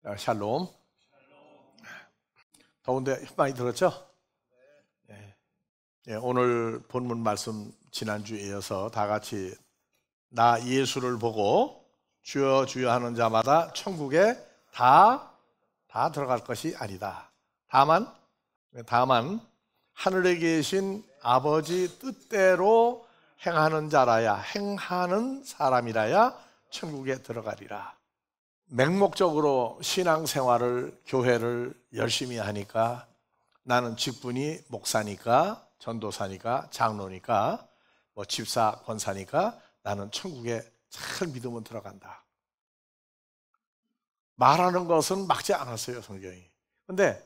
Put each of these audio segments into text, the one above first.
샬롬. 더운데 많이 들었죠? 오늘 본문 말씀 지난주에 이어서 다 같이 나 예수를 보고 주여 주여 하는 자마다 천국에 다 들어갈 것이 아니다. 다만 하늘에 계신 아버지 뜻대로 행하는 자라야, 행하는 사람이라야 천국에 들어가리라. 맹목적으로 신앙생활을, 교회를 열심히 하니까 나는 직분이 목사니까, 전도사니까, 장로니까, 집사, 권사니까 나는 천국에 잘 믿으면 들어간다. 말하는 것은 막지 않았어요, 성경이. 근데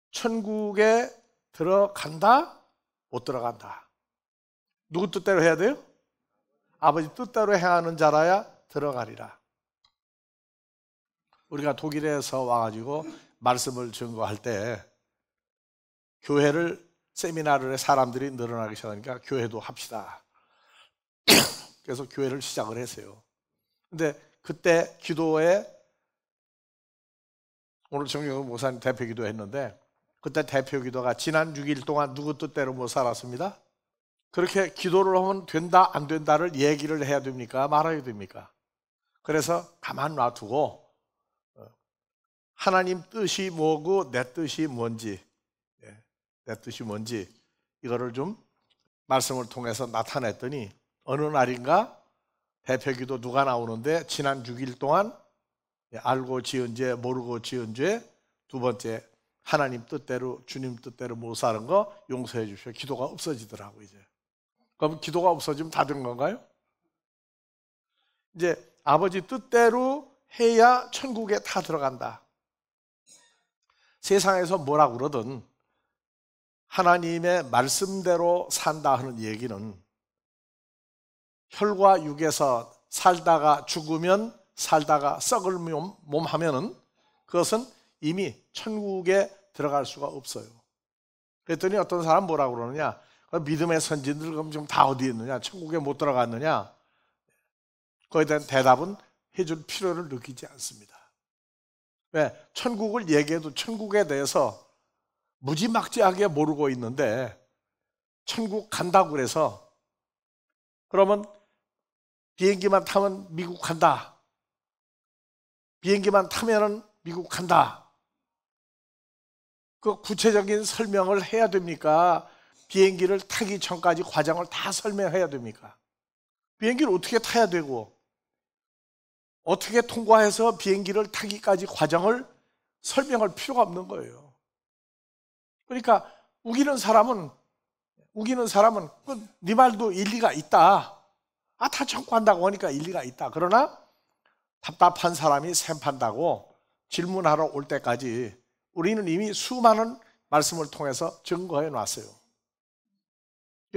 천국에 들어간다? 못 들어간다. 누구 뜻대로 해야 돼요? 아버지 뜻대로 행하는 자라야 들어가리라. 우리가 독일에서 와가지고 말씀을 증거할 때 교회를, 세미나를 해 사람들이 늘어나기 시작하니까 교회도 합시다. 그래서 교회를 시작을 했어요. 근데 그때 기도에, 오늘 정경훈 목사님 대표 기도 했는데, 그때 대표 기도가 지난 6일 동안 누구 뜻대로 못 살았습니다. 그렇게 기도를 하면 된다 안 된다를 얘기를 해야 됩니까? 말아야 됩니까? 그래서 가만 놔두고 하나님 뜻이 뭐고 내 뜻이 뭔지, 내 뜻이 뭔지 이거를 좀 말씀을 통해서 나타냈더니 어느 날인가 대표기도 누가 나오는데 지난 6일 동안 알고 지은 죄 모르고 지은 죄, 두 번째 하나님 뜻대로, 주님 뜻대로 못 사는 거 용서해 주십시오. 기도가 없어지더라고. 이제 그럼 기도가 없어지면 다 된 건가요? 이제 아버지 뜻대로 해야 천국에 다 들어간다. 세상에서 뭐라 그러든 하나님의 말씀대로 산다 하는 얘기는 혈과 육에서 살다가 죽으면, 살다가 썩을 몸 하면은 그것은 이미 천국에 들어갈 수가 없어요. 그랬더니 어떤 사람 뭐라 그러느냐, 믿음의 선진들 그럼 지금 다 어디 있느냐, 천국에 못 들어갔느냐, 그거에 대한 대답은 해줄 필요를 느끼지 않습니다. 왜? 천국을 얘기해도 천국에 대해서 무지막지하게 모르고 있는데, 천국 간다고 그래서 그러면 비행기만 타면 미국 간다, 비행기만 타면은 미국 간다, 그 구체적인 설명을 해야 됩니까? 비행기를 타기 전까지 과정을 다 설명해야 됩니까? 비행기를 어떻게 타야 되고 어떻게 통과해서 비행기를 타기까지 과정을 설명할 필요가 없는 거예요. 그러니까 우기는 사람은 네 말도 일리가 있다. 다 천국 간다고 하니까 일리가 있다. 그러나 답답한 사람이 샘 판다고 질문하러 올 때까지 우리는 이미 수많은 말씀을 통해서 증거해 놨어요.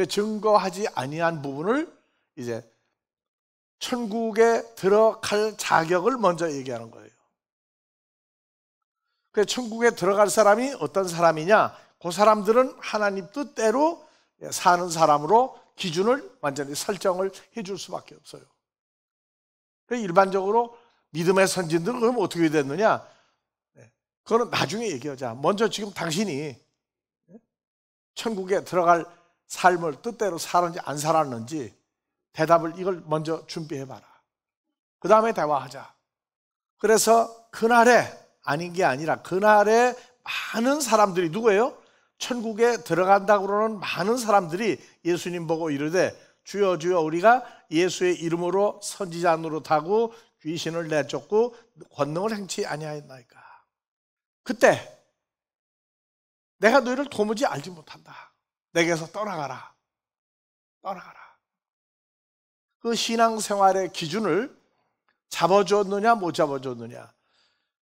증거하지 아니한 부분을 이제 천국에 들어갈 자격을 먼저 얘기하는 거예요. 그래서 천국에 들어갈 사람이 어떤 사람이냐, 그 사람들은 하나님 뜻대로 사는 사람으로 기준을 완전히 설정을 해줄 수밖에 없어요. 일반적으로 믿음의 선진들은 그럼 어떻게 됐느냐, 그거는 나중에 얘기하자. 먼저 지금 당신이 천국에 들어갈 삶을 뜻대로 살았는지 안 살았는지 대답을, 이걸 먼저 준비해봐라. 그 다음에 대화하자. 그래서 그날에, 아닌 게 아니라 그날에 많은 사람들이, 누구예요? 천국에 들어간다고 그러는 많은 사람들이 예수님 보고 이르되 주여 주여 우리가 예수의 이름으로 선지자 노릇하고 귀신을 내쫓고 권능을 행치 아니하였나이까. 그때 내가 너희를 도무지 알지 못한다. 내게서 떠나가라. 그 신앙생활의 기준을 잡아줬느냐 못 잡아줬느냐.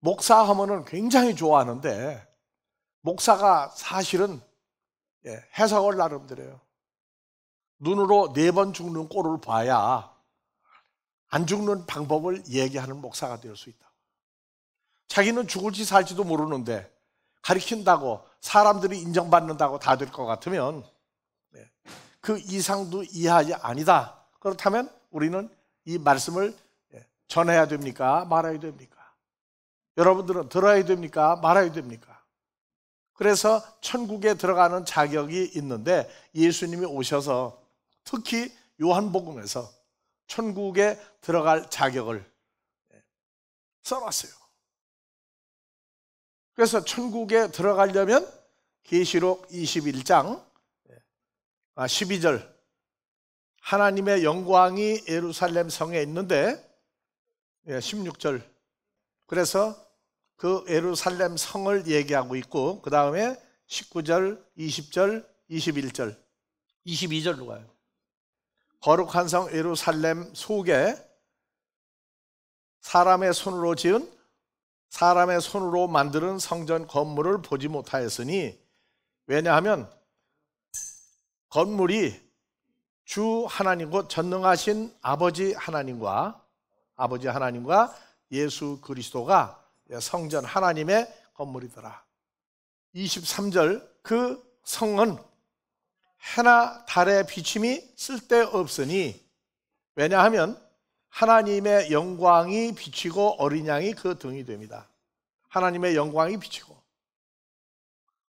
목사 하면은 굉장히 좋아하는데 목사가 사실은 해석을 나름대로요. 눈으로 4번 죽는 꼴을 봐야 안 죽는 방법을 얘기하는 목사가 될 수 있다. 자기는 죽을지 살지도 모르는데 가르친다고, 사람들이 인정받는다고 다 될 것 같으면 그 이상도 이하지 아니다. 그렇다면 우리는 이 말씀을 전해야 됩니까? 말아야 됩니까? 여러분들은 들어야 됩니까? 말아야 됩니까? 그래서 천국에 들어가는 자격이 있는데 예수님이 오셔서 특히 요한복음에서 천국에 들어갈 자격을 써놨어요. 그래서 천국에 들어가려면 계시록 21장 12절 하나님의 영광이 예루살렘 성에 있는데 16절 그래서 그 예루살렘 성을 얘기하고 있고 그 다음에 19절, 20절, 21절, 22절로 가요. 거룩한 성 예루살렘 속에 사람의 손으로 지은 사람의 손으로 만드는 성전 건물을 보지 못하였으니 왜냐하면 건물이 주 하나님 곧 전능하신 아버지 하나님과 예수 그리스도가 성전 하나님의 건물이더라. 23절 그 성은 해나 달의 비침이 쓸데없으니 왜냐하면 하나님의 영광이 비치고 어린 양이 그 등이 됩니다. 하나님의 영광이 비치고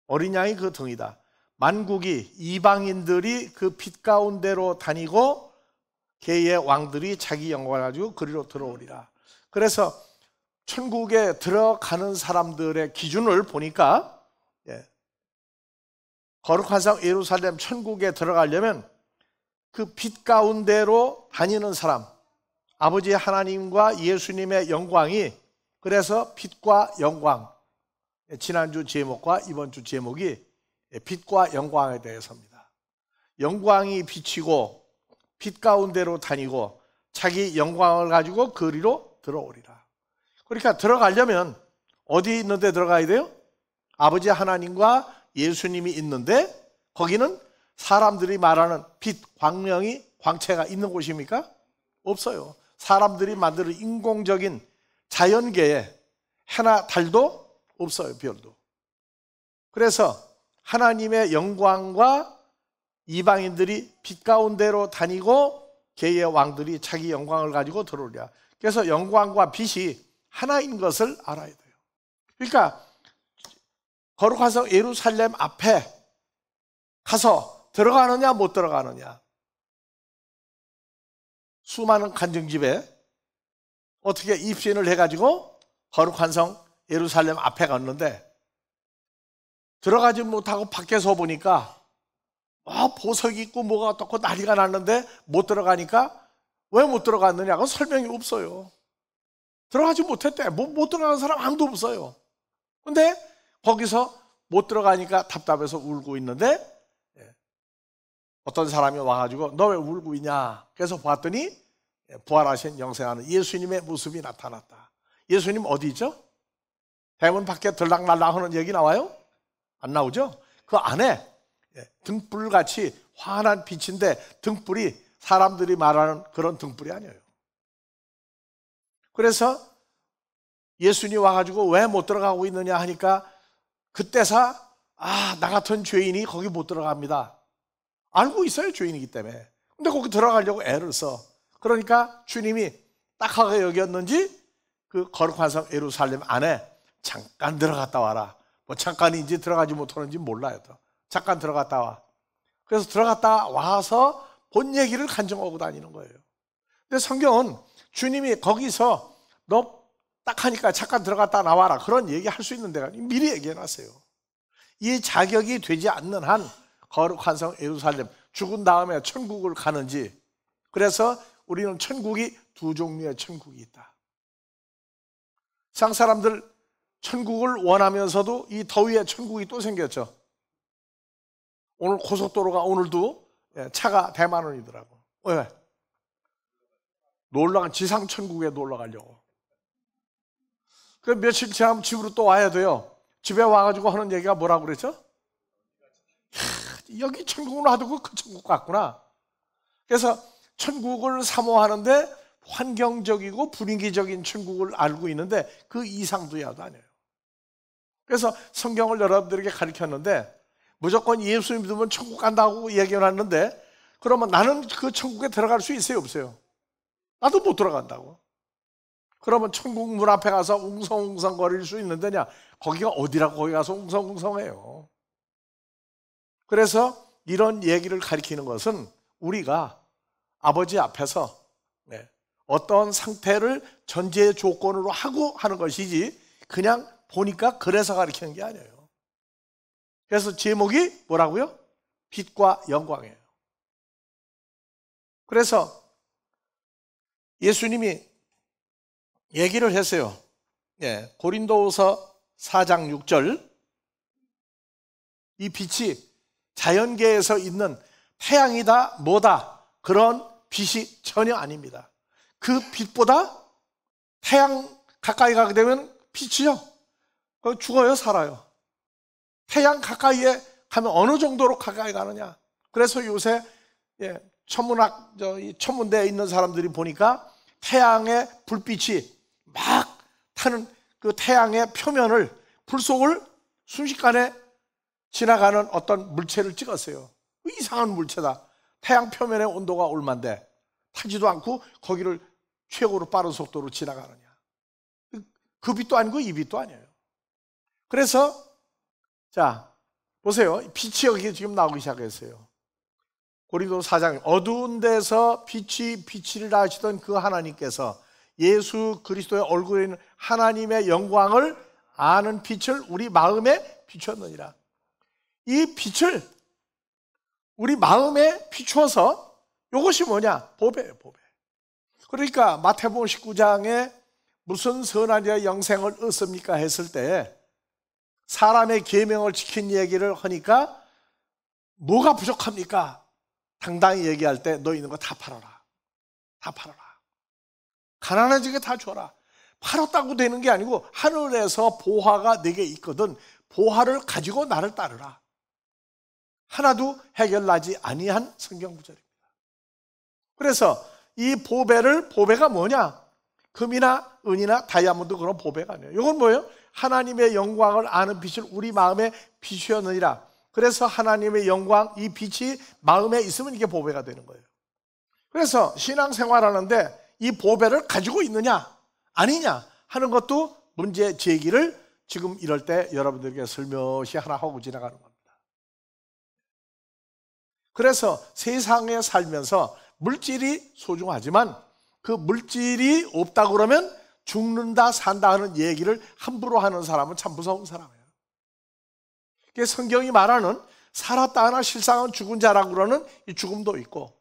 어린 양이 그 등이다. 만국이 이방인들이 그 빛 가운데로 다니고 개의 왕들이 자기 영광을 가지고 그리로 들어오리라. 그래서 천국에 들어가는 사람들의 기준을 보니까 거룩한 성 예루살렘 천국에 들어가려면 그 빛 가운데로 다니는 사람 아버지 하나님과 예수님의 영광이 그래서 빛과 영광 지난주 제목과 이번 주 제목이 빛과 영광에 대해서입니다. 영광이 비치고 빛 가운데로 다니고 자기 영광을 가지고 그리로 들어오리라. 그러니까 들어가려면 어디 있는데 들어가야 돼요? 아버지 하나님과 예수님이 있는데 거기는 사람들이 말하는 빛, 광명이 광채가 있는 곳입니까? 없어요. 사람들이 만드는 인공적인 자연계에 해나 달도 없어요. 별도. 그래서 하나님의 영광과 이방인들이 빛 가운데로 다니고 개의 왕들이 자기 영광을 가지고 들어오랴. 그래서 영광과 빛이 하나인 것을 알아야 돼요. 그러니까 거룩한 성 예루살렘 앞에 가서 들어가느냐 못 들어가느냐. 수많은 간증집에 어떻게 입신을 해가지고 거룩한 성 예루살렘 앞에 갔는데 들어가지 못하고 밖에서 보니까 보석이 있고 뭐가 어떻고 난리가 났는데 못 들어가니까 왜 못 들어갔느냐고 설명이 없어요. 들어가지 못했대. 못 들어가는 사람 아무도 없어요. 근데 거기서 못 들어가니까 답답해서 울고 있는데 어떤 사람이 와가지고 너 왜 울고 있냐? 그래서 봤더니 부활하신 영생하는 예수님의 모습이 나타났다. 예수님 어디 있죠? 대문 밖에 들락날락 하는 얘기 나와요? 안 나오죠? 그 안에 등불같이 환한 빛인데 등불이 사람들이 말하는 그런 등불이 아니에요. 그래서 예수님 와가지고 왜 못 들어가고 있느냐 하니까 그때사 나 같은 죄인이 거기 못 들어갑니다. 알고 있어요. 죄인이기 때문에. 근데 거기 들어가려고 애를 써. 그러니까 주님이 딱하게 여겼는지 그 거룩한 성 예루살렘 안에 잠깐 들어갔다 와라. 뭐 잠깐인지 들어가지 못하는지 몰라요. 잠깐 들어갔다 와. 그래서 들어갔다 와서 본 얘기를 간증하고 다니는 거예요. 근데 성경은 주님이 거기서 너 딱 하니까 잠깐 들어갔다 나와라 그런 얘기 할 수 있는 데가 미리 얘기해 놨어요. 이 자격이 되지 않는 한 거룩한 성 예루살렘 죽은 다음에 천국을 가는지. 그래서 우리는 천국이 두 종류의 천국이 있다. 세상 사람들 천국을 원하면서도 이 더위에 천국이 또 생겼죠. 오늘 고속도로가 오늘도 차가 대만원이더라고. 왜? 놀러간 지상 천국에 놀러 가려고. 그 며칠 지나면 집으로 또 와야 돼요. 집에 와가지고 하는 얘기가 뭐라고 그랬죠? 여기 천국을 놔두고 그 천국 갔구나. 그래서 천국을 사모하는데 환경적이고 분위기적인 천국을 알고 있는데 그 이상도야도 아니에요. 그래서 성경을 여러분들에게 가르쳤는데 무조건 예수 믿으면 천국 간다고 얘기를 했는데 그러면 나는 그 천국에 들어갈 수 있어요 없어요? 나도 못 들어간다고. 그러면 천국 문 앞에 가서 웅성웅성거릴 수 있는 데냐? 거기가 어디라고 거기 가서 웅성웅성해요. 그래서 이런 얘기를 가리키는 것은 우리가 아버지 앞에서 어떤 상태를 전제 조건으로 하고 하는 것이지 그냥 보니까 그래서 가리키는 게 아니에요. 그래서 제목이 뭐라고요? 빛과 영광이에요. 그래서 예수님이 얘기를 했어요. 고린도후서 4장 6절, 이 빛이 자연계에서 있는 태양이다 뭐다 그런 빛이 전혀 아닙니다. 그 빛보다 태양 가까이 가게 되면 빛이요, 죽어요 살아요? 태양 가까이에 가면 어느 정도로 가까이 가느냐. 그래서 요새 천문학 천문대에 있는 사람들이 보니까 태양의 불빛이 막 타는 그 태양의 표면을, 불속을 순식간에 지나가는 어떤 물체를 찍었어요. 이상한 물체다. 태양 표면의 온도가 얼만데 타지도 않고 거기를 최고로 빠른 속도로 지나가느냐. 그 빛도 아니고 이 빛도 아니에요. 그래서 자 보세요. 빛이 여기 지금 나오기 시작했어요. 고린도 4장, 어두운 데서 빛이 빛을 하시던 그 하나님께서 예수 그리스도의 얼굴에 있는 하나님의 영광을 아는 빛을 우리 마음에 비추었느니라. 이 빛을 우리 마음에 비추어서, 이것이 뭐냐? 보배예요, 보배. 그러니까 마태복음 19장에 무슨 선한 자의 영생을 얻습니까 했을 때 사람의 계명을 지킨 얘기를 하니까 뭐가 부족합니까? 당당히 얘기할 때 너 있는 거 다 팔아라. 다 팔아라. 가난해지게 다 줘라. 팔았다고 되는 게 아니고 하늘에서 보화가 내게 있거든. 보화를 가지고 나를 따르라. 하나도 해결나지 아니한 성경 구절입니다. 그래서 이 보배가 뭐냐? 금이나 은이나 다이아몬드 그런 보배가 아니에요. 이건 뭐예요? 하나님의 영광을 아는 빛을 우리 마음에 비추었느니라. 그래서 하나님의 영광, 이 빛이 마음에 있으면 이게 보배가 되는 거예요. 그래서 신앙생활하는데 이 보배를 가지고 있느냐 아니냐 하는 것도 문제 제기를 지금 이럴 때 여러분들에게 슬며시 하나 하고 지나가는 겁니다. 그래서 세상에 살면서 물질이 소중하지만 그 물질이 없다 그러면 죽는다 산다 하는 얘기를 함부로 하는 사람은 참 무서운 사람이에요. 성경이 말하는 살았다 하나 실상은 죽은 자라고 그러는 이 죽음도 있고,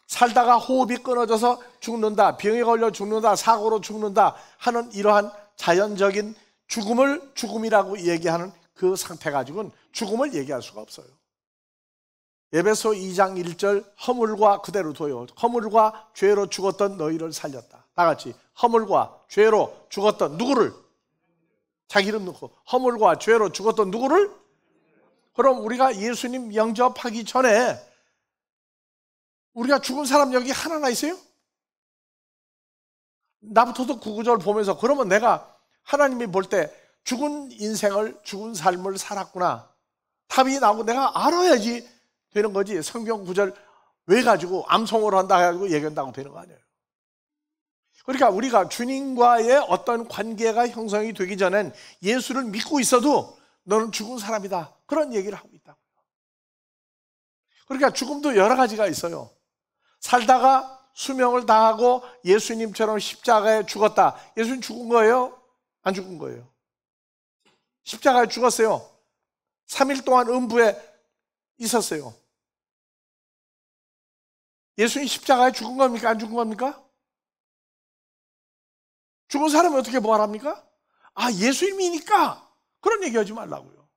살다가 호흡이 끊어져서 죽는다, 병에 걸려 죽는다, 사고로 죽는다 하는 이러한 자연적인 죽음을 죽음이라고 얘기하는 그 상태 가지고는 죽음을 얘기할 수가 없어요. 에베소 2장 1절, 허물과 그대로 둬요. 허물과 죄로 죽었던 너희를 살렸다. 다 같이 허물과 죄로 죽었던 누구를? 자기 이름 넣고 허물과 죄로 죽었던 누구를? 그럼 우리가 예수님 영접하기 전에 우리가 죽은 사람 여기 하나나 있어요? 나부터도 그 구절 보면서 그러면 내가 하나님이 볼 때 죽은 인생을, 죽은 삶을 살았구나, 답이 나오고 내가 알아야지 되는 거지. 성경 구절 왜 가지고 암송을 한다 해가지고 얘기한다고 되는 거 아니에요. 그러니까 우리가 주님과의 어떤 관계가 형성이 되기 전엔 예수를 믿고 있어도 너는 죽은 사람이다, 그런 얘기를 하고 있다고요. 그러니까 죽음도 여러 가지가 있어요. 살다가 수명을 다하고 예수님처럼 십자가에 죽었다. 예수님 죽은 거예요? 안 죽은 거예요? 십자가에 죽었어요. 3일 동안 음부에 있었어요. 예수님 십자가에 죽은 겁니까? 안 죽은 겁니까? 죽은 사람이 어떻게 부활합니까? 예수님이니까 그런 얘기하지 말라고요.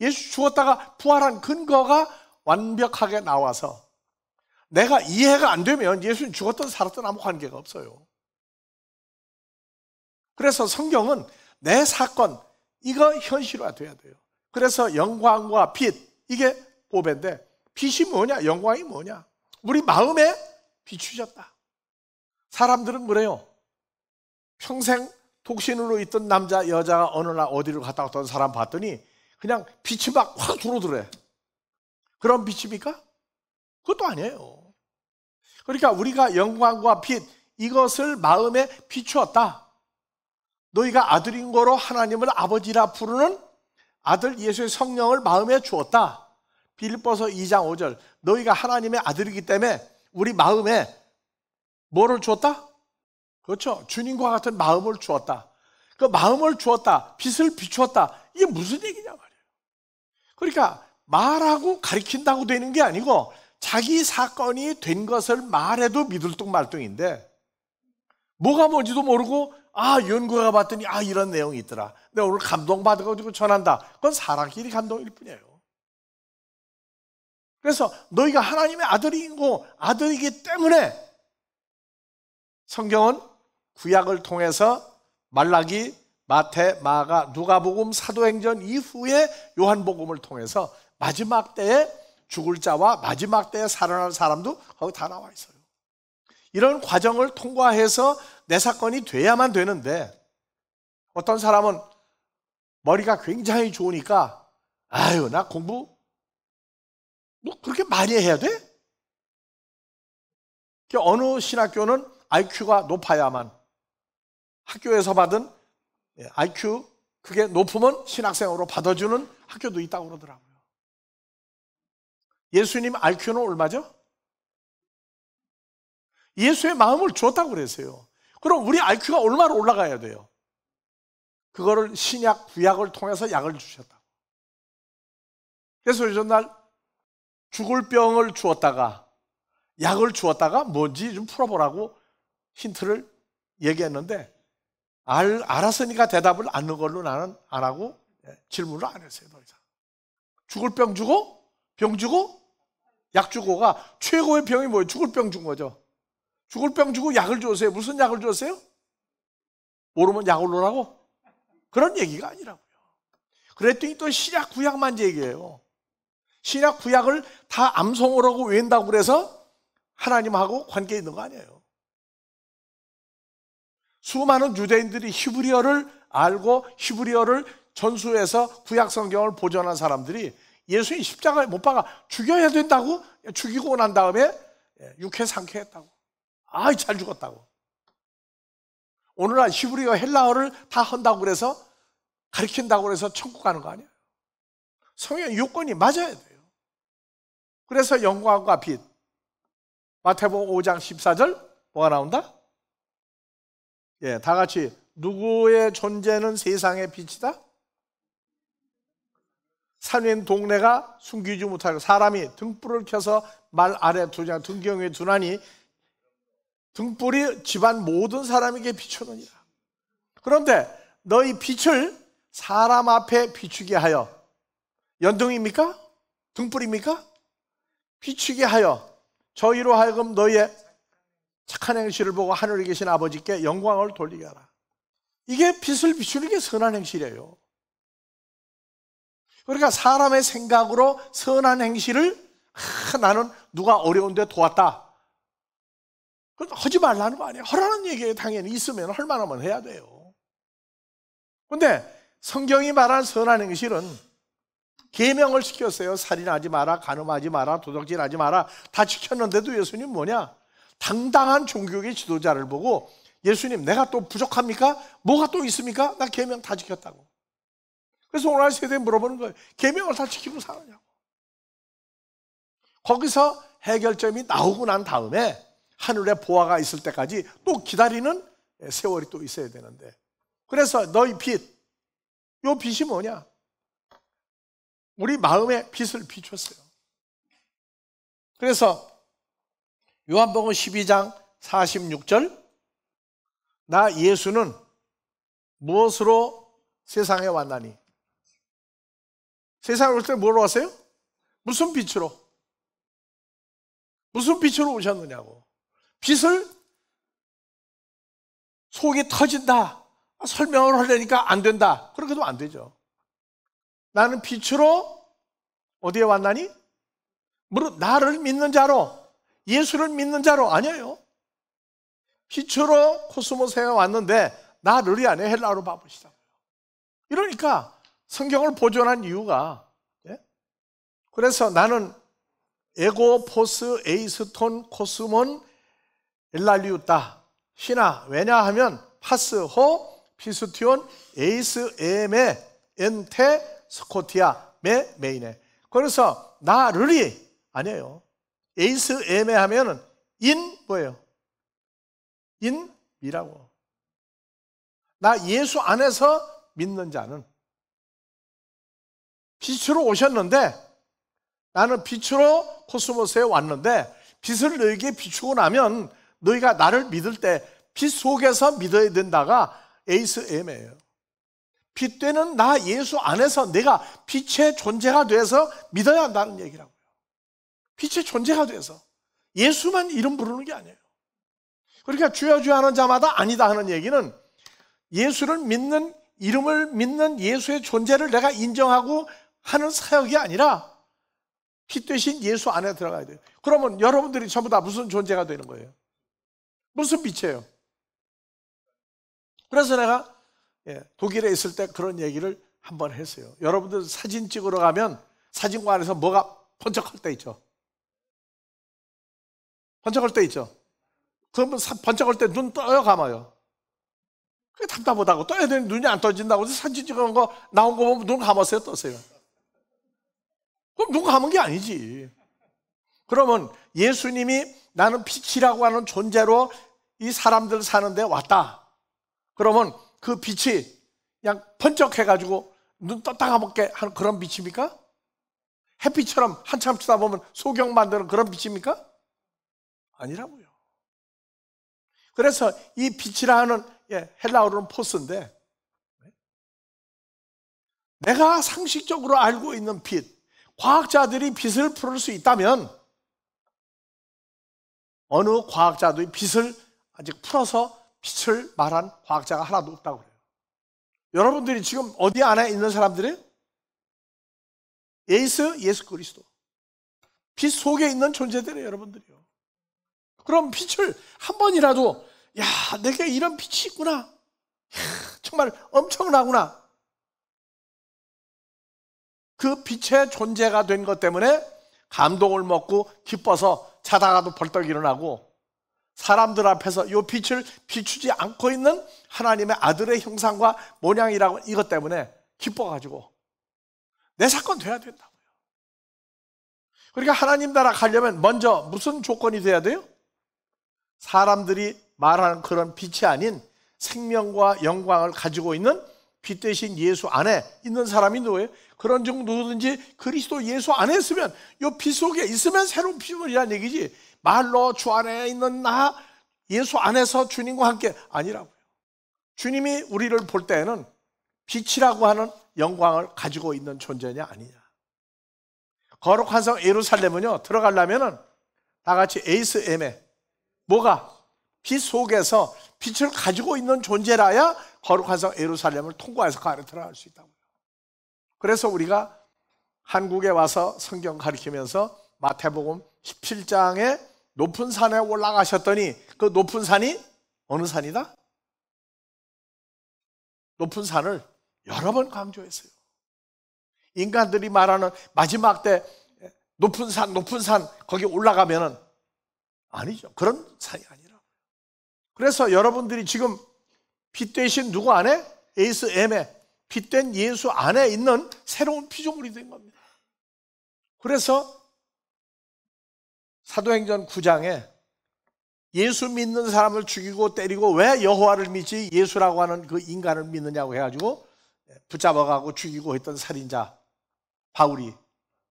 예수 죽었다가 부활한 근거가 완벽하게 나와서 내가 이해가 안 되면 예수님 죽었든 살았든 아무 관계가 없어요. 그래서 성경은 내 사건, 이거 현실화돼야 돼요. 그래서 영광과 빛, 이게 보배인데 빛이 뭐냐? 영광이 뭐냐? 우리 마음에 비추셨다. 사람들은 그래요. 평생 독신으로 있던 남자, 여자가 어느 날 어디를 갔다 왔던 사람 봤더니 그냥 빛이 막 확 들어오더래. 그런 빛입니까? 그것도 아니에요. 그러니까 우리가 영광과 빛, 이것을 마음에 비추었다. 너희가 아들인 거로 하나님을 아버지라 부르는 아들 예수의 성령을 마음에 주었다. 빌립보서 2장 5절. 너희가 하나님의 아들이기 때문에 우리 마음에 뭐를 주었다? 그렇죠. 주님과 같은 마음을 주었다. 그 마음을 주었다. 빛을 비추었다. 이게 무슨 얘기냐 말이에요. 그러니까 말하고 가리킨다고 되는 게 아니고 자기 사건이 된 것을 말해도 믿을 둥 말 둥인데 뭐가 뭔지도 모르고 연구해 봤더니 이런 내용이 있더라. 내가 오늘 감동받아가지고 전한다. 그건 사람끼리 감동일 뿐이에요. 그래서 너희가 하나님의 아들이고 아들이기 때문에 성경은 구약을 통해서 말라기, 마태, 마가, 누가복음, 사도행전 이후에 요한복음을 통해서 마지막 때에 죽을 자와 마지막 때에 살아날 사람도 거기 다 나와 있어요. 이런 과정을 통과해서 내 사건이 돼야만 되는데 어떤 사람은 머리가 굉장히 좋으니까 나 공부 그렇게 많이 해야 돼? 어느 신학교는 IQ가 높아야만 학교에서 받은 IQ 그게 높으면 신학생으로 받아주는 학교도 있다고 그러더라고요. 예수님 IQ는 얼마죠? 예수의 마음을 주었다고 그랬어요. 그럼 우리 IQ가 얼마로 올라가야 돼요? 그거를 신약, 구약을 통해서 약을 주셨다. 그래서 전날 죽을 병을 주었다가 약을 주었다가 뭔지 좀 풀어보라고 힌트를 얘기했는데 알았으니까 대답을 안 하는 걸로 나는 안 하고 질문을 안 했어요. 더 이상. 죽을 병 주고 병 주고 약 주고가 최고의 병이 뭐예요? 죽을 병 준 거죠. 죽을 병 주고 약을 줬어요. 무슨 약을 줬어요? 모르면 약을 놓으라고? 그런 얘기가 아니라고요. 그랬더니 또 신약 구약만 얘기해요. 신약 구약을 다 암송을 하고 외운다고 그래서 하나님하고 관계 있는 거 아니에요. 수많은 유대인들이 히브리어를 알고 히브리어를 전수해서 구약 성경을 보존한 사람들이 예수님 십자가에 못 박아 죽여야 된다고 죽이고 난 다음에 육회 상쾌했다고. 잘 죽었다고. 오늘날 히브리어 헬라어를 다 한다고 그래서 가르친다고 그래서 천국 가는 거 아니에요. 성경 요건이 맞아야 돼요. 그래서 영광과 빛. 마태복음 5장 14절 뭐가 나온다? 다 같이 누구의 존재는 세상의 빛이다? 산인 동네가 숨기지 못하고 사람이 등불을 켜서 말 아래 두냐 등경 위에 두나니 등불이 집안 모든 사람에게 비추느니라. 그런데 너희 빛을 사람 앞에 비추게 하여 연등입니까? 등불입니까? 비추게 하여 저희로 하여금 너희의 착한 행실을 보고 하늘에 계신 아버지께 영광을 돌리게 하라. 이게 빛을 비추는 게 선한 행실이에요. 그러니까 사람의 생각으로 선한 행실을 나는 누가 어려운데 도왔다. 하지 말라는 거 아니에요. 하라는 얘기에 당연히 있으면 할 만하면 해야 돼요. 그런데 성경이 말한 선한 행실은 계명을 시켰어요. 살인하지 마라, 간음하지 마라, 도둑질하지 마라. 다 지켰는데도 예수님 뭐냐? 당당한 종교의 지도자를 보고 예수님 내가 또 부족합니까? 뭐가 또 있습니까? 나 계명 다 지켰다고. 그래서 오늘 세대에 물어보는 거예요. 계명을 다 지키고 사느냐고. 거기서 해결점이 나오고 난 다음에 하늘에 보화가 있을 때까지 또 기다리는 세월이 또 있어야 되는데 그래서 너희 빛, 이 빛이 뭐냐? 우리 마음에 빛을 비췄어요. 그래서 요한복음 12장 46절 나 예수는 무엇으로 세상에 왔나니? 세상에 올 때 뭐로 왔어요? 무슨 빛으로? 무슨 빛으로 오셨느냐고. 빛을 속이 터진다 설명을 하려니까 안 된다 그렇게 하면 안 되죠. 나는 빛으로 어디에 왔나니? 물론 나를 믿는 자로 예수를 믿는 자로 아니에요. 빛으로 코스모스에 왔는데 나를 안에 헬라어로 바꾸시다고요. 이러니까 성경을 보존한 이유가 그래서 나는 에고, 포스, 에이스톤, 코스몬, 엘랄리우타 신하. 왜냐하면 파스, 호, 피스티온, 에이스, 에메, 엔테, 스코티아, 메이네. 그래서 나르리 아니에요. 에이스, 에메 하면은 인 뭐예요? 인이라고. 나 예수 안에서 믿는 자는 빛으로 오셨는데, 나는 빛으로 코스모스에 왔는데 빛을 너에게 비추고 나면 너희가 나를 믿을 때 빛 속에서 믿어야 된다가 에이스 M이에요. 빛되는 나 예수 안에서 내가 빛의 존재가 돼서 믿어야 한다는 얘기라고요. 빛의 존재가 돼서 예수만 이름 부르는 게 아니에요. 그러니까 주여 주여 하는 자마다 아니다 하는 얘기는 예수를 믿는, 이름을 믿는 예수의 존재를 내가 인정하고 하는 사역이 아니라 빛 대신 예수 안에 들어가야 돼요. 그러면 여러분들이 전부 다 무슨 존재가 되는 거예요? 무슨 빛이에요? 그래서 내가 독일에 있을 때 그런 얘기를 한번 했어요. 여러분들 사진 찍으러 가면 사진관에서 뭐가 번쩍할 때 있죠? 번쩍할 때 있죠? 그러면 번쩍할 때 눈 떠요, 감아요? 그게 답답하다고. 떠야 되는데 눈이 안 떠진다고. 사진 찍은 거 나온 거 보면 눈 감았어요, 떴어요? 그럼 눈 감은 게 아니지. 그러면 예수님이 나는 빛이라고 하는 존재로 이 사람들 사는데 왔다. 그러면 그 빛이 그냥 번쩍해가지고 눈 떴다 감게 하는 그런 빛입니까? 햇빛처럼 한참 쳐다보면 소경 만드는 그런 빛입니까? 아니라고요. 그래서 이 빛이라 하는 헬라어로는 포스인데, 내가 상식적으로 알고 있는 빛, 과학자들이 빛을 풀을 수 있다면 어느 과학자도 빛을 아직 풀어서 빛을 말한 과학자가 하나도 없다고 그래요. 여러분들이 지금 어디 안에 있는 사람들이에요? 예수 그리스도. 빛 속에 있는 존재들이에요, 여러분들이요. 그럼 빛을 한 번이라도, 야, 내게 이런 빛이 있구나. 야, 정말 엄청나구나. 그 빛의 존재가 된 것 때문에 감동을 먹고 기뻐서 자다가도 벌떡 일어나고, 사람들 앞에서 이 빛을 비추지 않고 있는 하나님의 아들의 형상과 모양이라고 이것 때문에 기뻐가지고 내 사건 돼야 된다고요. 그러니까 하나님 나라 가려면 먼저 무슨 조건이 돼야 돼요? 사람들이 말하는 그런 빛이 아닌 생명과 영광을 가지고 있는 빛 대신 예수 안에 있는 사람이 누구예요? 그런 중 누구든지 그리스도 예수 안에 있으면, 이 빛 속에 있으면 새로운 피조물이라는 얘기지, 말로 주 안에 있는 나 예수 안에서 주님과 함께 아니라고요. 주님이 우리를 볼 때에는 빛이라고 하는 영광을 가지고 있는 존재냐 아니냐. 거룩한 성 예루살렘은요, 들어가려면은 다 같이 에이스 M에 뭐가? 빛 속에서 빛을 가지고 있는 존재라야 거룩한 성 예루살렘을 통과해서 그 안에 들어갈 수 있다고요. 그래서 우리가 한국에 와서 성경 가르치면서 마태복음 17장에 높은 산에 올라가셨더니 그 높은 산이 어느 산이다? 높은 산을 여러 번 강조했어요. 인간들이 말하는 마지막 때 높은 산 거기 올라가면은 아니죠. 그런 산이 아니라고요. 그래서 여러분들이 지금 빛 대신 누구 안에? 에이스 M에 빛된 예수 안에 있는 새로운 피조물이 된 겁니다. 그래서 사도행전 9장에 예수 믿는 사람을 죽이고 때리고 왜 여호와를 믿지 예수라고 하는 그 인간을 믿느냐고 해가지고 붙잡아가고 죽이고 했던 살인자 바울이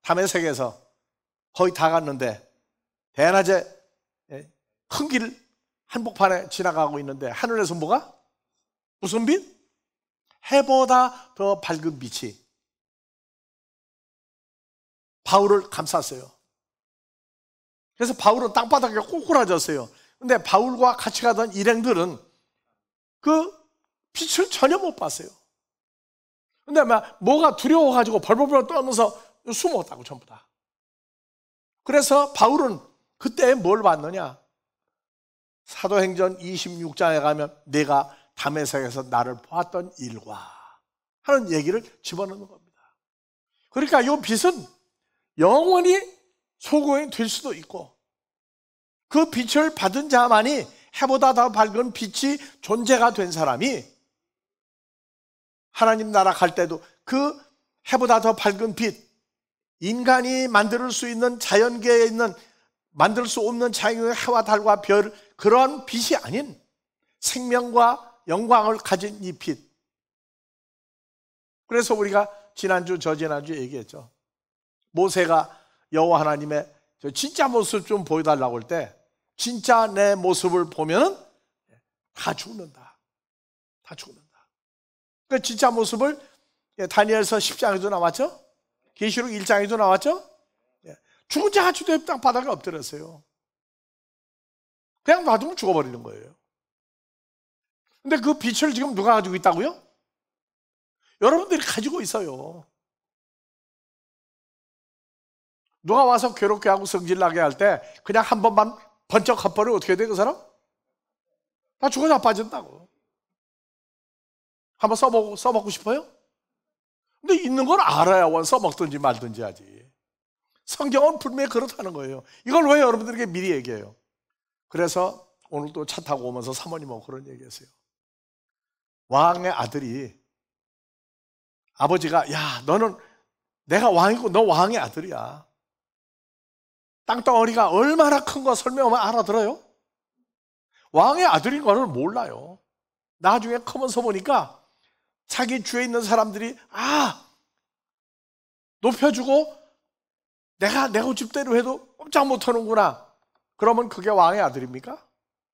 다메섹에서 거의 다 갔는데 대낮에 큰 길 한복판에 지나가고 있는데 하늘에서 뭐가? 무슨 빛? 해보다 더 밝은 빛이 바울을 감쌌어요. 그래서 바울은 땅바닥에 꼬꾸라졌어요. 근데 바울과 같이 가던 일행들은 그 빛을 전혀 못 봤어요. 근데 뭐가 두려워가지고 벌벌벌 떨면서 숨었다고 전부 다. 그래서 바울은 그때 뭘 봤느냐? 사도행전 26장에 가면 내가 다메섹에서 나를 보았던 일과 하는 얘기를 집어넣는 겁니다. 그러니까 이 빛은 영원히 소공이 될 수도 있고, 그 빛을 받은 자만이 해보다 더 밝은 빛이 존재가 된 사람이 하나님 나라 갈 때도 그 해보다 더 밝은 빛, 인간이 만들 수 있는 자연계에 있는 만들 수 없는 자연의 해와 달과 별, 그런 빛이 아닌 생명과 영광을 가진 이 빛. 그래서 우리가 지난주 저지난주 얘기했죠. 모세가 여호와 하나님의 진짜 모습 좀 보여달라고 할 때 진짜 내 모습을 보면 다 죽는다. 다 죽는다. 그 진짜 모습을 다니엘서 10장에도 나왔죠. 계시록 1장에도 나왔죠. 죽은 자가 주도 땅 바닥에 엎드렸어요. 그냥 놔두면 죽어버리는 거예요. 근데 그 빛을 지금 누가 가지고 있다고요? 여러분들이 가지고 있어요. 누가 와서 괴롭게 하고 성질나게 할 때 그냥 한 번만 번쩍 헛버리면 어떻게 돼, 그 사람? 다 죽어 자빠진다고. 한번 써먹고 싶어요? 근데 있는 걸 알아야 원 써먹든지 말든지 하지. 성경은 분명히 그렇다는 거예요. 이걸 왜 여러분들에게 미리 얘기해요? 그래서 오늘 또 차 타고 오면서 사모님하고 그런 얘기했어요. 왕의 아들이, 아버지가, 야, 너는 내가 왕이고 너 왕의 아들이야. 땅덩어리가 얼마나 큰 거 설명하면 알아들어요? 왕의 아들인 거를 몰라요. 나중에 커면서 보니까 자기 주위에 있는 사람들이 높여주고 내가 내 집대로 해도 꼼짝 못하는구나. 그러면 그게 왕의 아들입니까?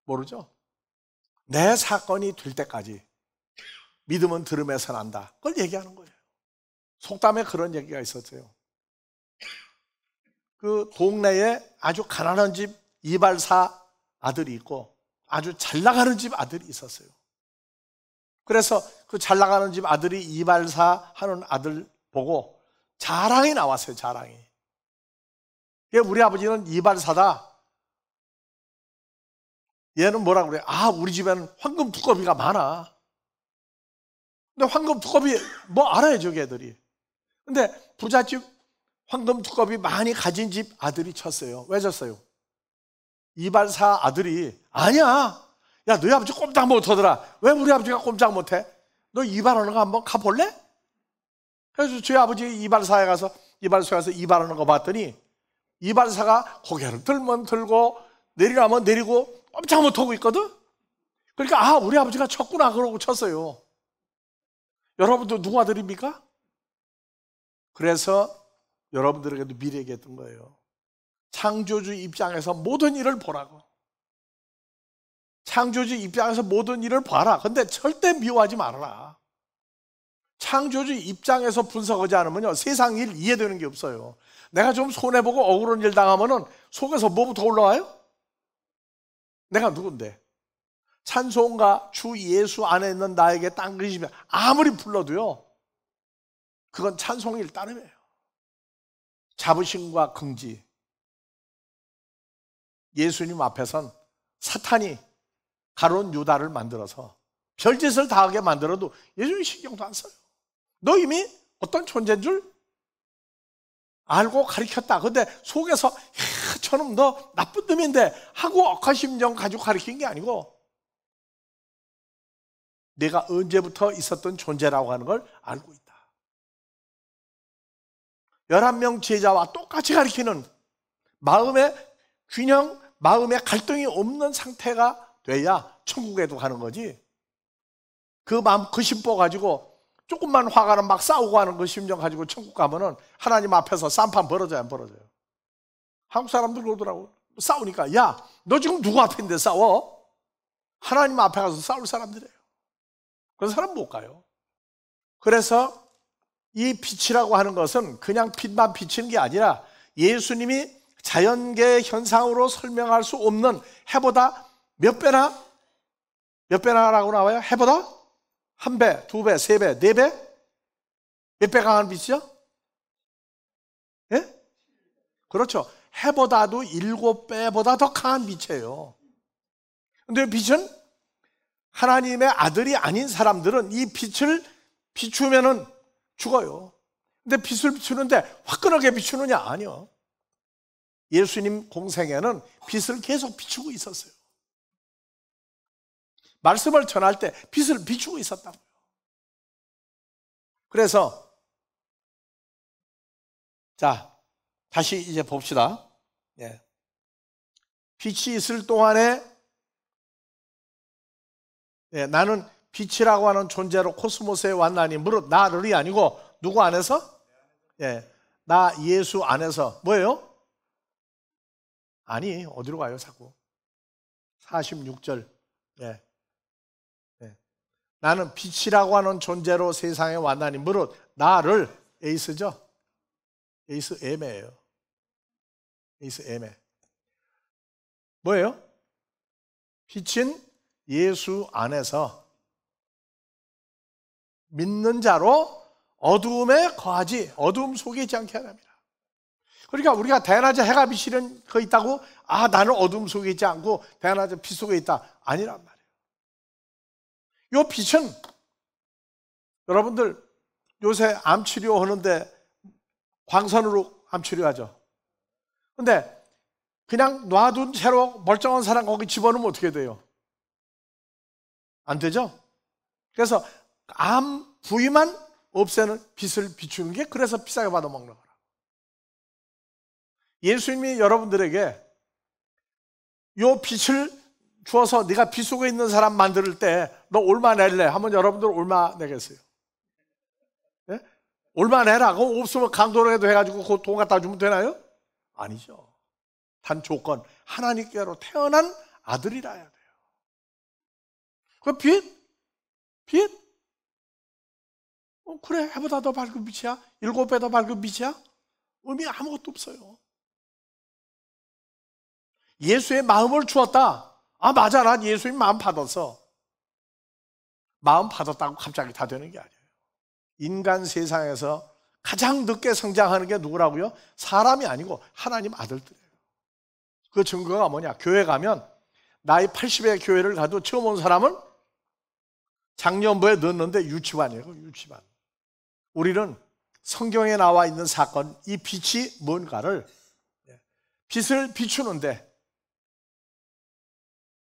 모르죠. 내 사건이 될 때까지 믿음은 들음에서 난다. 그걸 얘기하는 거예요. 속담에 그런 얘기가 있었어요. 그 동네에 아주 가난한 집 이발사 아들이 있고 아주 잘 나가는 집 아들이 있었어요. 그래서 그 잘 나가는 집 아들이 이발사 하는 아들 보고 자랑이 나왔어요. 자랑이. 우리 아버지는 이발사다. 얘는 뭐라 그래? 우리 집에는 황금 두꺼비가 많아. 근데 황금 두꺼비 뭐 알아요, 저기 애들이. 근데 부잣집 황금 두꺼비 많이 가진 집 아들이 쳤어요. 왜 쳤어요? 이발사 아들이 아니야. 야, 너희 아버지 꼼짝 못하더라. 왜 우리 아버지가 꼼짝 못해? 너 이발하는 거 한번 가볼래? 그래서 저희 아버지 이발사에 가서 이발하는 거 봤더니 이발사가 고개를 들면 들고 내리라면 내리고 꼼짝 못하고 있거든. 그러니까 우리 아버지가 쳤구나 그러고 쳤어요. 여러분도 누구 아들입니까? 그래서 여러분들에게도 미리 얘기했던 거예요. 창조주 입장에서 모든 일을 보라고. 창조주 입장에서 모든 일을 봐라. 근데 절대 미워하지 말아라. 창조주 입장에서 분석하지 않으면요, 세상 일 이해되는 게 없어요. 내가 좀 손해보고 억울한 일 당하면은 속에서 뭐부터 올라와요? 내가 누군데? 찬송가 주 예수 안에 있는 나에게 딴 것이면 아무리 불러도요, 그건 찬송일 따름이에요. 자부심과 긍지. 예수님 앞에선 사탄이 가룟 유다를 만들어서 별짓을 다 하게 만들어도 예수님 신경도 안 써요. 너 이미 어떤 존재인 줄 알고 가르쳤다. 근데 속에서 저놈 너 나쁜 놈인데 하고 억하심정 가지고 가르친 게 아니고 내가 언제부터 있었던 존재라고 하는 걸 알고 있다. 11명 제자와 똑같이 가르치는 마음의 균형, 마음의 갈등이 없는 상태가 돼야 천국에도 가는 거지. 그 마음 그 심보 가지고 조금만 화가 나면 막 싸우고 하는 그 심정 가지고 천국 가면은 하나님 앞에서 쌈판 벌어져요, 안 벌어져요? 한국 사람들 그러더라고. 싸우니까 야, 너 지금 누구 앞인데 싸워? 하나님 앞에 가서 싸울 사람들이에요. 그런 사람 못 가요. 그래서 이 빛이라고 하는 것은 그냥 빛만 비치는 게 아니라 예수님이 자연계 현상으로 설명할 수 없는 해보다 몇 배나라고 나와요? 해보다? 1배, 2배, 3배, 4배? 몇 배 강한 빛이죠? 예? 그렇죠. 해보다도 7배보다 더 강한 빛이에요. 근데 빛은 하나님의 아들이 아닌 사람들은 이 빛을 비추면은 죽어요. 근데 빛을 비추는데 화끈하게 비추느냐? 아니요. 예수님 공생에는 빛을 계속 비추고 있었어요. 말씀을 전할 때 빛을 비추고 있었다고요. 그래서 자, 다시 이제 봅시다. 예. 빛이 있을 동안에 나는 빛이라고 하는 존재로 코스모스에 왔나니 무릇 나를이 아니고 누구 안에서? 나 예수 안에서. 뭐예요? 아니, 어디로 가요 자꾸? 46절. 나는 빛이라고 하는 존재로 세상에 왔나니 무릇 나를, 에이스죠? 에이스 에메예요. 에이스 에메. 뭐예요? 빛은 예수 안에서 믿는 자로 어두움에 거하지, 어두움 속에 있지 않게 합니다. 그러니까 우리가 대낮에 해가 비치는 거 있다고 나는 어두움 속에 있지 않고 대낮에 빛 속에 있다, 아니란 말이에요. 이 빛은 여러분들 요새 암 치료하는데 광선으로 암 치료하죠. 근데 그냥 놔둔 채로 멀쩡한 사람 거기 집어넣으면 어떻게 돼요? 안 되죠? 그래서 암 부위만 없애는 빛을 비추는 게 그래서 비싸게 받아먹는 거라. 예수님이 여러분들에게 요 빛을 주어서 네가 빛 속에 있는 사람 만들 때 너 얼마 낼래? 하면 여러분들 얼마 내겠어요? 예? 얼마 내라? 그거 없으면 강도라도 해가지고 그 돈 갖다 주면 되나요? 아니죠. 단 조건, 하나님께로 태어난 아들이라야 돼요. 그 빛? 그래, 해보다 더 밝은 빛이야? 7배 더 밝은 빛이야? 의미 아무것도 없어요. 예수의 마음을 주었다. 맞아, 난 예수님 마음 받았어. 마음 받았다고 갑자기 다 되는 게 아니에요. 인간 세상에서 가장 늦게 성장하는 게 누구라고요? 사람이 아니고 하나님 아들들이에요. 그 증거가 뭐냐? 교회 가면 나이 80의 교회를 가도 처음 온 사람은 작년부에 넣었는데 유치반이에요. 유치반. 우리는 성경에 나와 있는 사건, 이 빛이 뭔가를, 빛을 비추는데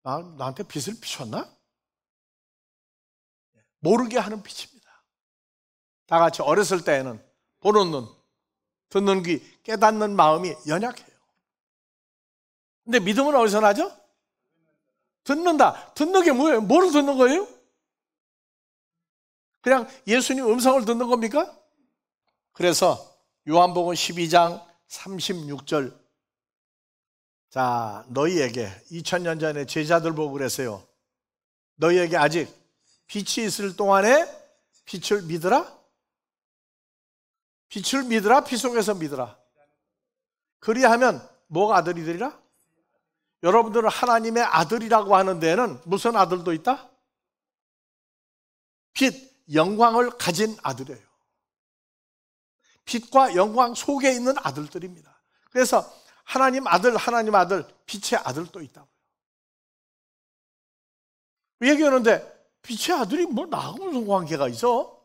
나한테 빛을 비췄나? 모르게 하는 빛입니다. 다 같이 어렸을 때에는 보는 눈, 듣는 귀, 깨닫는 마음이 연약해요. 근데 믿음은 어디서 나죠? 듣는다. 듣는 게 뭐예요? 뭐를 듣는 거예요? 그냥 예수님 음성을 듣는 겁니까? 그래서 요한복음 12장 36절, 자, 너희에게 2000년 전에 제자들 보고 그랬어요. 너희에게 아직 빛이 있을 동안에 빛을 믿으라? 빛을 믿으라? 빛 속에서 믿으라. 그리하면 뭐가 아들이 되리라? 여러분들은 하나님의 아들이라고 하는 데에는 무슨 아들도 있다? 빛, 영광을 가진 아들이에요. 빛과 영광 속에 있는 아들들입니다. 그래서 하나님 아들, 빛의 아들도 있다고요. 얘기하는데 빛의 아들이 뭐 나하고 무슨 관계가 있어?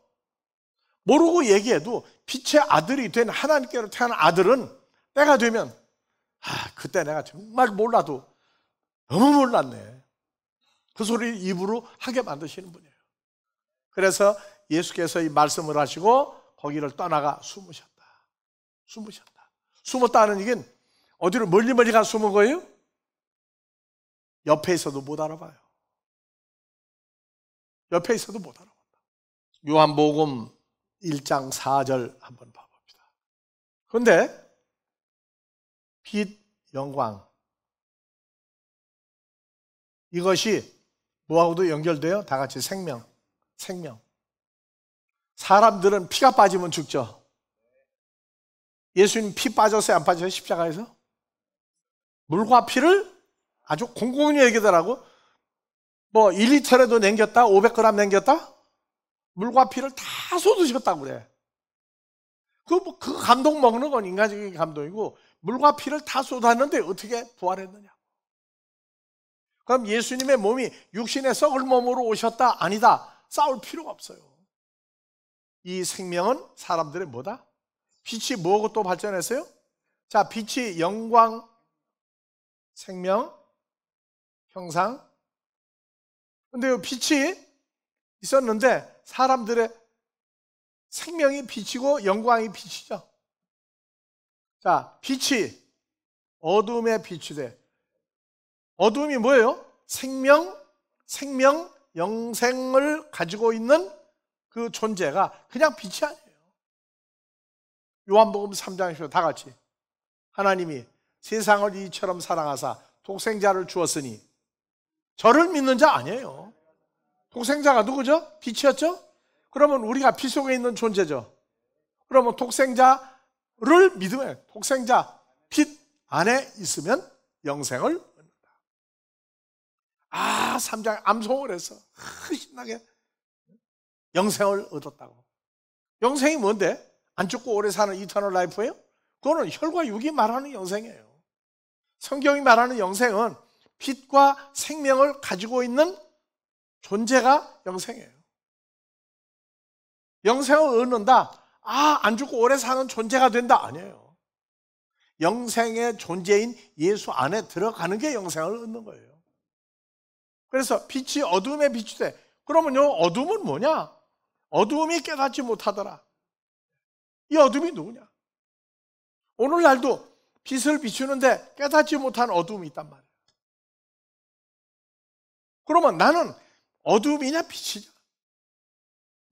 모르고 얘기해도 빛의 아들이 된 하나님께로 태어난 아들은 때가 되면 그때 내가 정말 몰라도 너무 몰랐네, 그 소리를 입으로 하게 만드시는 분이에요. 그래서 예수께서 이 말씀을 하시고 거기를 떠나가 숨으셨다. 숨었다는 얘기는 어디로 멀리 가 숨은 거예요? 옆에 있어도 못 알아봐요. 옆에 있어도 못 알아본다. 요한복음 1장 4절 한번 봐봅시다. 그런데 빛, 영광, 이것이 뭐하고도 연결돼요? 다 같이 생명. 사람들은 피가 빠지면 죽죠. 예수님 피 빠졌어요? 안 빠졌어요? 십자가에서? 물과 피를 아주 공공히 얘기더라고. 뭐 1리터라도 남겼다? 500g 남겼다? 물과 피를 다 쏟으셨다고 그래. 그 감동 먹는 건 인간적인 감동이고, 물과 피를 다 쏟았는데 어떻게 부활했느냐? 그럼 예수님의 몸이 육신의 썩을 몸으로 오셨다? 아니다. 싸울 필요가 없어요. 이 생명은 사람들의 뭐다? 빛이 뭐하고 또 발전했어요? 자, 빛이 영광, 생명, 형상. 근데 빛이 있었는데 사람들의 생명이 빛이고 영광이 빛이죠. 자, 빛이 어둠의 빛이 돼. 어둠이 뭐예요? 생명, 영생을 가지고 있는 그 존재가 그냥 빛이 아니에요. 요한복음 3장에서 다 같이 하나님이 세상을 이처럼 사랑하사 독생자를 주었으니 저를 믿는 자 아니에요. 독생자가 누구죠? 빛이었죠? 그러면 우리가 빛 속에 있는 존재죠. 그러면 독생자를 믿으면, 독생자 빛 안에 있으면 영생을 얻는다. 3장에 암송을 해서 신나게 영생을 얻었다고. 영생이 뭔데? 안 죽고 오래 사는 이터널 라이프예요? 그거는 혈과 육이 말하는 영생이에요. 성경이 말하는 영생은 빛과 생명을 가지고 있는 존재가 영생이에요. 영생을 얻는다. 안 죽고 오래 사는 존재가 된다. 아니에요. 영생의 존재인 예수 안에 들어가는 게 영생을 얻는 거예요. 그래서 빛이 어둠의 빛이 돼. 그러면요, 어둠은 뭐냐? 어둠이 깨닫지 못하더라. 이 어둠이 누구냐? 오늘날도 빛을 비추는데 깨닫지 못한 어둠이 있단 말이에요. 그러면 나는 어둠이냐 빛이냐?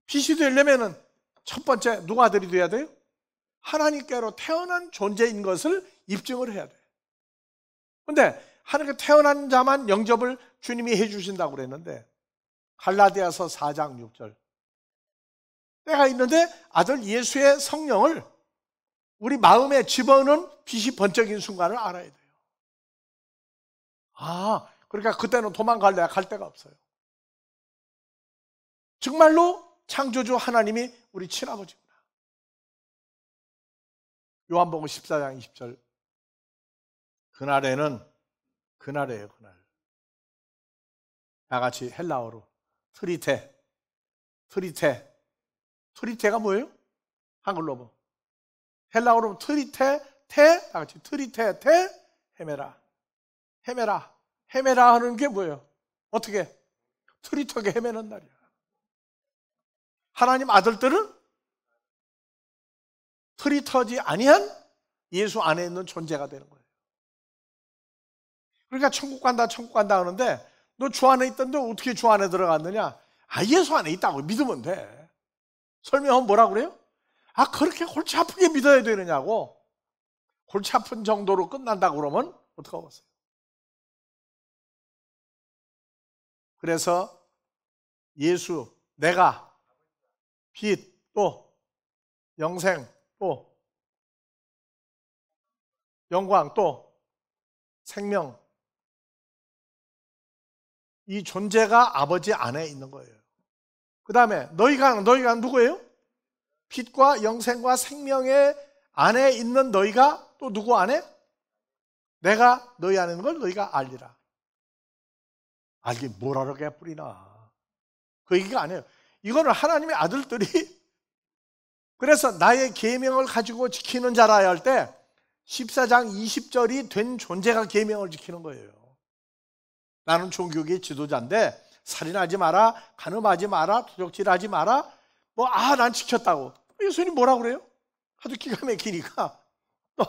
빛이 되려면 첫 번째 누가 아들이 돼야 돼요? 하나님께로 태어난 존재인 것을 입증을 해야 돼요. 그런데 하나님께 태어난 자만 영접을 주님이 해주신다고 그랬는데 갈라디아서 4장 6절 때가 있는데 아들 예수의 성령을 우리 마음에 집어넣은 빛이 번쩍인 순간을 알아야 돼요. 그러니까 그때는 도망갈래야 갈 데가 없어요. 정말로 창조주 하나님이 우리 친아버지구나. 요한복음 14장 20절 그날에요, 그날. 다 같이 헬라어로 트리테가 뭐예요? 한글로 뭐 헬라어로 트리테, 다 같이 트리테, 헤메라 하는 게 뭐예요? 어떻게? 트리터게 헤매는 날이야. 하나님 아들들은 트리터지 아니한 예수 안에 있는 존재가 되는 거예요. 그러니까 천국 간다 하는데 너 주 안에 있던데 어떻게 주 안에 들어갔느냐? 예수 안에 있다고 믿으면 돼. 설명하면 뭐라 그래요? 그렇게 골치 아프게 믿어야 되느냐고. 골치 아픈 정도로 끝난다고 그러면 어떡하겠어요? 그래서 예수, 내가 빛, 또 영생, 또 영광, 또 생명, 이 존재가 아버지 안에 있는 거예요. 그 다음에 너희가 누구예요? 빛과 영생과 생명의 안에 있는 너희가 또 누구 안에? 내가 너희 안에 있는 걸 너희가 알리라. 알기 뭐라고 개뿔이나. 그 얘기가 아니에요. 이거는 하나님의 아들들이 그래서 나의 계명을 가지고 지키는 자라 할 때 14장 20절이 된 존재가 계명을 지키는 거예요. 나는 종교계의 지도자인데 살인하지 마라, 간음하지 마라, 도적질하지 마라. 난 지켰다고. 예수님 뭐라고 그래요? 아주 기가 막히니까 또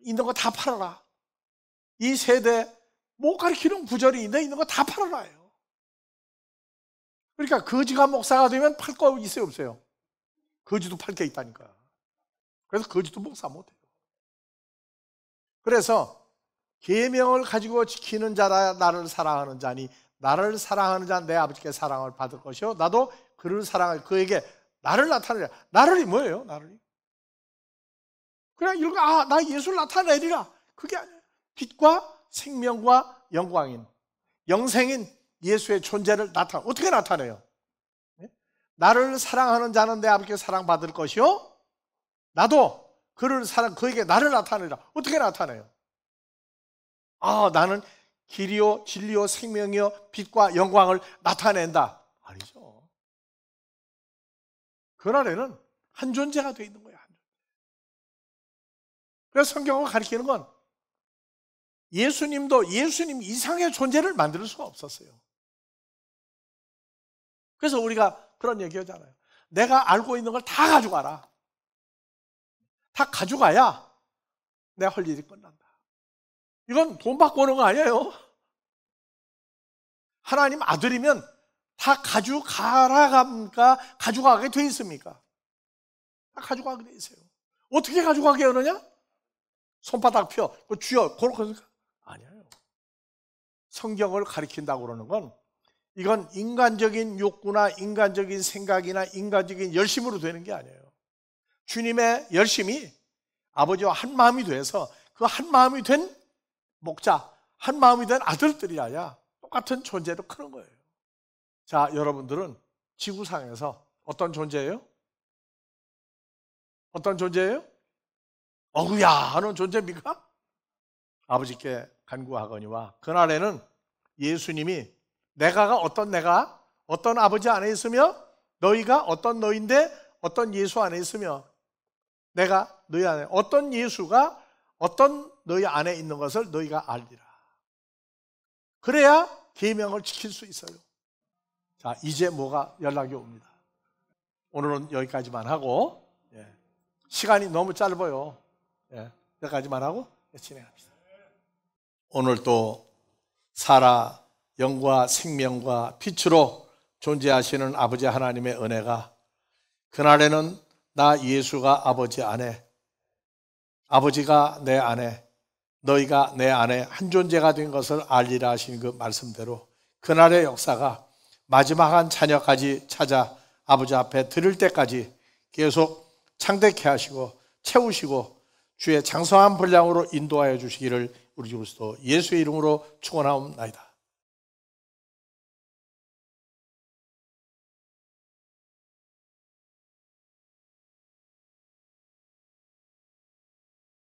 있는 거 다 팔아라. 이 세대 못 가리키는 구절이 있는 거 다 팔아라요. 그러니까 거지가 목사가 되면 팔 거 있어요, 없어요? 거지도 팔 게 있다니까. 그래서 거지도 목사 못해요. 그래서 계명을 가지고 지키는 자라 나를 사랑하는 자니 나를 사랑하는 자는 내 아버지께 사랑을 받을 것이요 나도 그를 사랑할 그에게 나를 나타내라. 나를이 뭐예요? 나를이 그냥 이렇게 나 예수를 나타내리라. 그게 아니에요. 빛과 생명과 영광인 영생인 예수의 존재를 어떻게 나타내요? 나를 사랑하는 자는 내 아버지께 사랑받을 것이요 나도 그에게 나를 나타내라. 어떻게 나타내요? 나는 길이요 진리요 생명이요 빛과 영광을 나타낸다. 아니죠. 그날에는 한 존재가 되어 있는 거야. 그래서 성경을 가리키는 건 예수님 이상의 존재를 만들 수가 없었어요. 그래서 우리가 그런 얘기 하잖아요. 내가 알고 있는 걸 다 가져가라. 다 가져가야 내 할 일이 끝난다. 이건 돈 받고 오는 거 아니에요. 하나님 아들이면 다 가져가라가 가져가게 돼 있습니까? 다 가져가게 돼 있어요. 어떻게 가져가게 하느냐? 손바닥 펴, 쥐어, 그렇게 아니에요. 성경을 가리킨다고 그러는 건 이건 인간적인 욕구나 인간적인 생각이나 인간적인 열심으로 되는 게 아니에요. 주님의 열심이 아버지와 한 마음이 돼서 그 한 마음이 된 목자, 한 마음이 된 아들들이라야 똑같은 존재로 크는 거예요. 자, 여러분들은 지구상에서 어떤 존재예요? 어떤 존재예요? 어구야 하는 존재입니까? 아버지께 간구하거니와 그날에는 예수님이 내가 어떤 아버지 안에 있으며 너희가 어떤 너인데 어떤 예수 안에 있으며 내가 너희 안에 어떤 예수가 어떤 너희 안에 있는 것을 너희가 알리라. 그래야 계명을 지킬 수 있어요. 자, 이제 뭐가 연락이 옵니다. 오늘은 여기까지만 하고 시간이 너무 짧아요. 여기까지만 하고 진행합시다. 오늘 또 살아 영과 생명과 빛으로 존재하시는 아버지 하나님의 은혜가 그날에는 나 예수가 아버지 안에, 아버지가 내 안에, 너희가 내 안에 한 존재가 된 것을 알리라 하신 그 말씀대로 그날의 역사가 마지막 한 자녀까지 찾아 아버지 앞에 드릴 때까지 계속 창대케 하시고 채우시고 주의 장성한 분량으로 인도하여 주시기를 우리 주 그리스도 예수의 이름으로 축원하옵나이다.